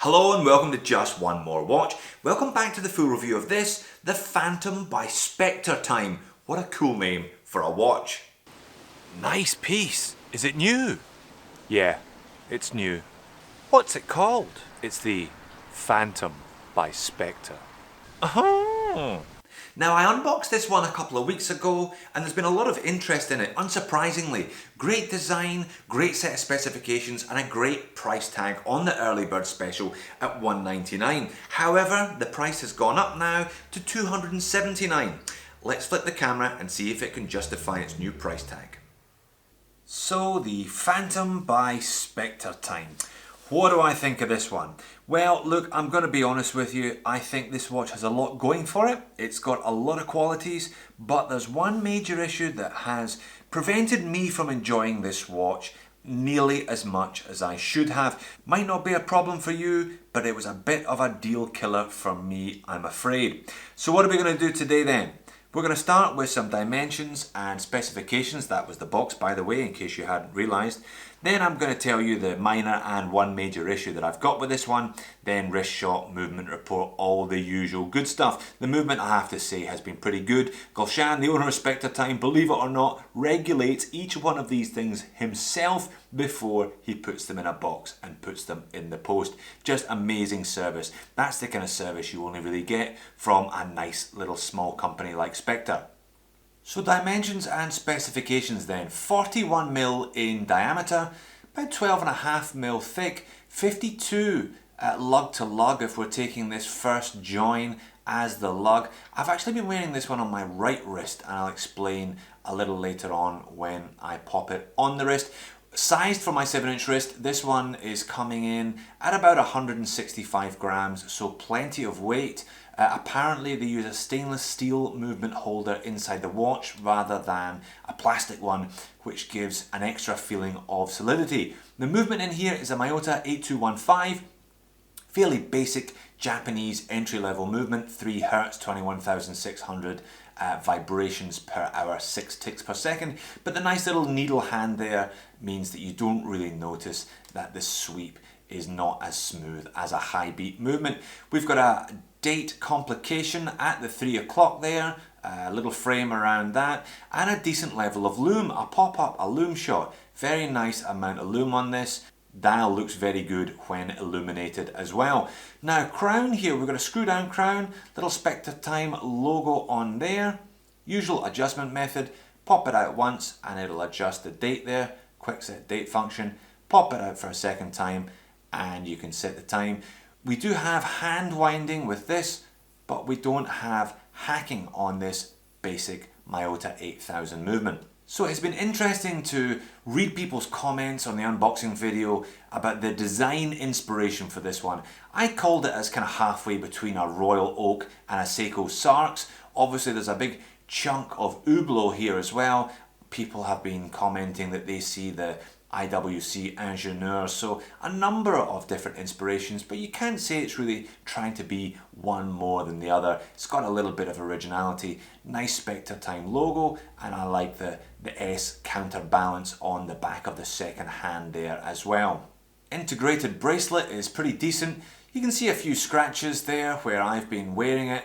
Hello and welcome to Just One More Watch. Welcome back to the full review of this, the Phantom by Spectre Time. What a cool name for a watch. Nice piece. Is it new? Yeah, it's new. What's it called? It's the Phantom by Spectre. Oh. Now I unboxed this one a couple of weeks ago and there's been a lot of interest in it, unsurprisingly. Great design, great set of specifications and a great price tag on the early bird special at $199. However, the price has gone up now to $279. Let's flip the camera and see if it can justify its new price tag. So the Phantom by Spectre Time. What do I think of this one? Well, look, I'm going to be honest with you. I think this watch has a lot going for it. It's got a lot of qualities, but there's one major issue that has prevented me from enjoying this watch nearly as much as I should have. Might not be a problem for you, but it was a bit of a deal killer for me, I'm afraid. So what are we going to do today then? We're going to start with some dimensions and specifications. That was the box, by the way, in case you hadn't realised. Then I'm going to tell you the minor and one major issue that I've got with this one. Then wrist shot, movement report, all the usual good stuff. The movement, I have to say, has been pretty good. Gulshan, the owner of Spectre Time, believe it or not, regulates each one of these things himself before he puts them in a box and puts them in the post. Just amazing service. That's the kind of service you only really get from a nice little small company like Spectre. So dimensions and specifications then. 41mm in diameter, about 12.5mm thick, 52 lug to lug if we're taking this first join as the lug. I've actually been wearing this one on my right wrist and I'll explain a little later on when I pop it on the wrist. Sized for my 7-inch wrist, this one is coming in at about 165 grams, so plenty of weight. Apparently they use a stainless steel movement holder inside the watch rather than a plastic one, which gives an extra feeling of solidity. The movement in here is a Miyota 8215, fairly basic Japanese entry-level movement, 3 Hz, 21,600 vibrations per hour, 6 ticks per second. But the nice little needle hand there means that you don't really notice that the sweep is not as smooth as a high beat movement. We've got a date complication at the 3 o'clock there, a little frame around that, and a decent level of lume, a pop-up, a lume shot. Very nice amount of lume on this. Dial looks very good when illuminated as well. Now crown here, we've got a screw down crown, little Spectre Time logo on there. Usual adjustment method, pop it out once and it'll adjust the date there. Quick set date function, pop it out for a second time and you can set the time. We do have hand winding with this, but we don't have hacking on this basic Miyota 8000 movement. So it's been interesting to read people's comments on the unboxing video about the design inspiration for this one. I called it as kind of halfway between a Royal Oak and a Seiko Sarks. Obviously there's a big chunk of Hublot here as well. People have been commenting that they see the IWC Ingenieur, so a number of different inspirations, but you can't say it's really trying to be one more than the other. It's got a little bit of originality, nice Spectre Time logo, and I like the S counterbalance on the back of the second hand there as well. Integrated bracelet is pretty decent. You can see a few scratches there where I've been wearing it.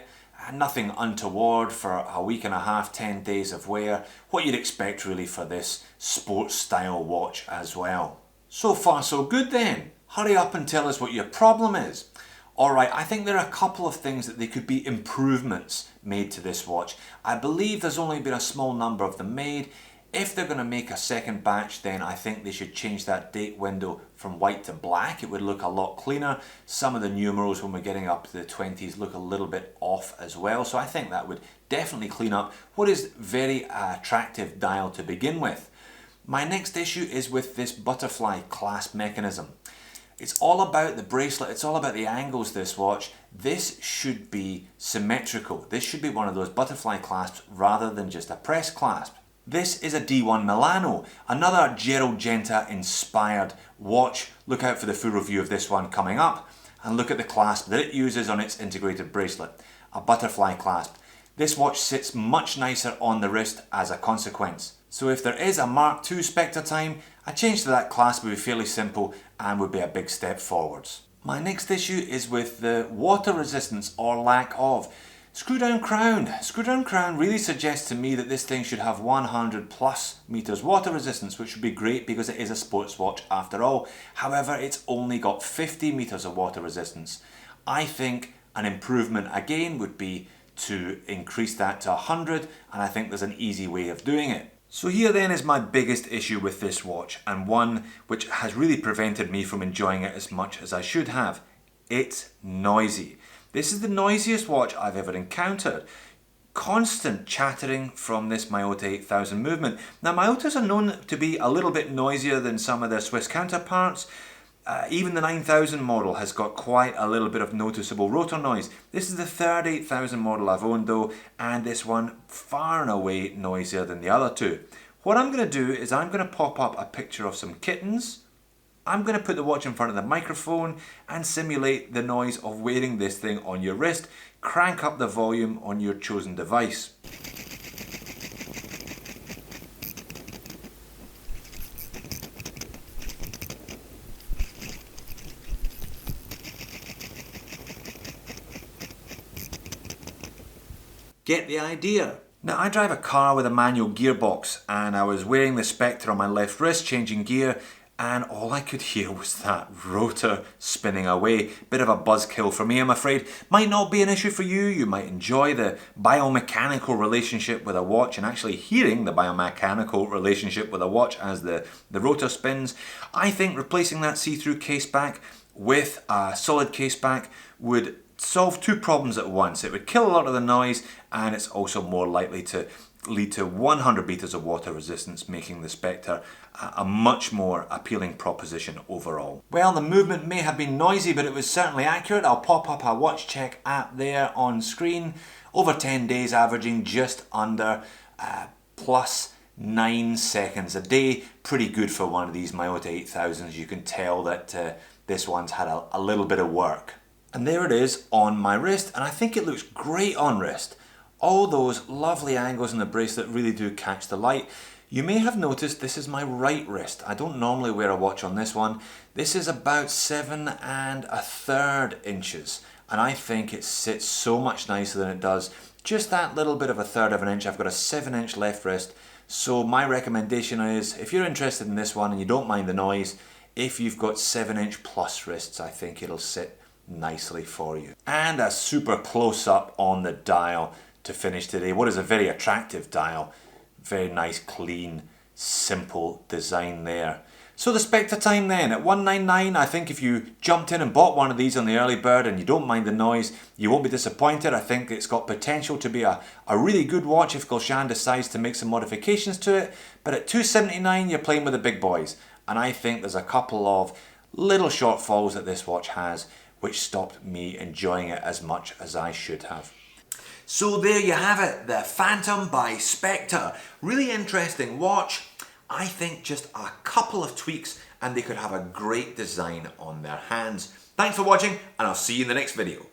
Nothing untoward for a week and a half, 10 days of wear. What you'd expect really for this sports style watch as well. So far so good then. Hurry up and tell us what your problem is. Alright, I think there are a couple of things that they could be improvements made to this watch. I believe there's only been a small number of them made. If they're going to make a second batch, then I think they should change that date window from white to black. It would look a lot cleaner. Some of the numerals when we're getting up to the 20s look a little bit off as well. So I think that would definitely clean up what is very attractive dial to begin with. My next issue is with this butterfly clasp mechanism. It's all about the bracelet, it's all about the angles this watch. This should be symmetrical. This should be one of those butterfly clasps rather than just a press clasp. This is a D1 Milano, another Gerald Genta inspired watch. Look out for the full review of this one coming up. And look at the clasp that it uses on its integrated bracelet, a butterfly clasp. This watch sits much nicer on the wrist as a consequence. So if there is a Mark II Spectre Time, a change to that clasp would be fairly simple and would be a big step forwards. My next issue is with the water resistance or lack of. Screw down crown. Screw down crown really suggests to me that this thing should have 100 plus meters water resistance, which would be great because it is a sports watch after all. However, it's only got 50 meters of water resistance. I think an improvement again would be to increase that to 100, and I think there's an easy way of doing it. So here then is my biggest issue with this watch, and one which has really prevented me from enjoying it as much as I should have. It's noisy. This is the noisiest watch I've ever encountered. Constant chattering from this Miyota 8000 movement. Now Miyotas are known to be a little bit noisier than some of their Swiss counterparts. Even the 9000 model has got quite a little bit of noticeable rotor noise. This is the third 8000 model I've owned though, and this one far and away noisier than the other two. What I'm going to do is I'm going to pop up a picture of some kittens. I'm going to put the watch in front of the microphone and simulate the noise of wearing this thing on your wrist. Crank up the volume on your chosen device. Get the idea? Now I drive a car with a manual gearbox, and I was wearing the Spectre on my left wrist changing gear, and all I could hear was that rotor spinning away. Bit of a buzzkill for me, I'm afraid. Might not be an issue for you. You might enjoy the biomechanical relationship with a watch and actually hearing the biomechanical relationship with a watch as the rotor spins. I think replacing that see-through case back with a solid case back would solve two problems at once. It would kill a lot of the noise, and it's also more likely to lead to 100 meters of water resistance, making the Spectre a much more appealing proposition overall. Well, the movement may have been noisy, but it was certainly accurate. I'll pop up a watch check app there on screen. Over 10 days averaging just under plus 9 seconds a day. Pretty good for one of these Miyota 8000s. You can tell that this one's had a little bit of work. And there it is on my wrist, and I think it looks great on wrist. All those lovely angles in the bracelet really do catch the light. You may have noticed this is my right wrist. I don't normally wear a watch on this one. This is about 7 1/3 inches, and I think it sits so much nicer than it does. Just that little bit of 1/3 of an inch. I've got a 7-inch left wrist, so my recommendation is if you're interested in this one and you don't mind the noise, if you've got 7-inch plus wrists, I think it'll sit nicely for you. And a super close-up on the dial to finish today. What is a very attractive dial. Very nice, clean, simple design there. So the Spectre time then, at $199, I think if you jumped in and bought one of these on the early bird and you don't mind the noise, you won't be disappointed. I think it's got potential to be a really good watch if Gulshan decides to make some modifications to it. But at $279, you're playing with the big boys. And I think there's a couple of little shortfalls that this watch has which stopped me enjoying it as much as I should have. So there you have it, the Phantom by Spectre. Really interesting watch. I think just a couple of tweaks and they could have a great design on their hands. Thanks for watching, and I'll see you in the next video.